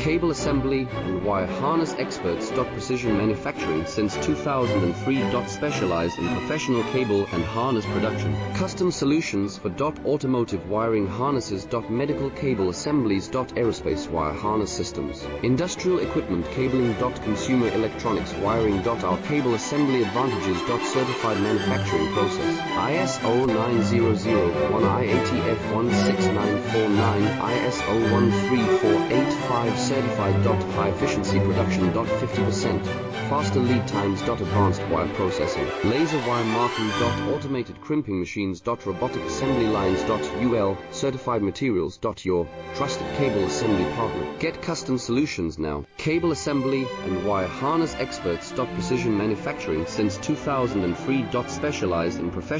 Cable assembly and wire harness experts. Precision manufacturing since 2003. Specialized in professional cable and harness production. Custom solutions for automotive wiring harnesses. Medical cable assemblies. Aerospace wire harness systems. Industrial equipment cabling. Consumer electronics wiring. Our cable assembly advantages. Certified manufacturing process. ISO 9001 IATF 16949 ISO 13485 certified. High efficiency production. 50% faster lead times. Advanced wire processing. Laser wire marking. Automated crimping machines. Robotic assembly lines. UL certified materials. Your trusted cable assembly partner. Get custom solutions now. Cable assembly and wire harness experts. Precision manufacturing since 2003. Specialized in professional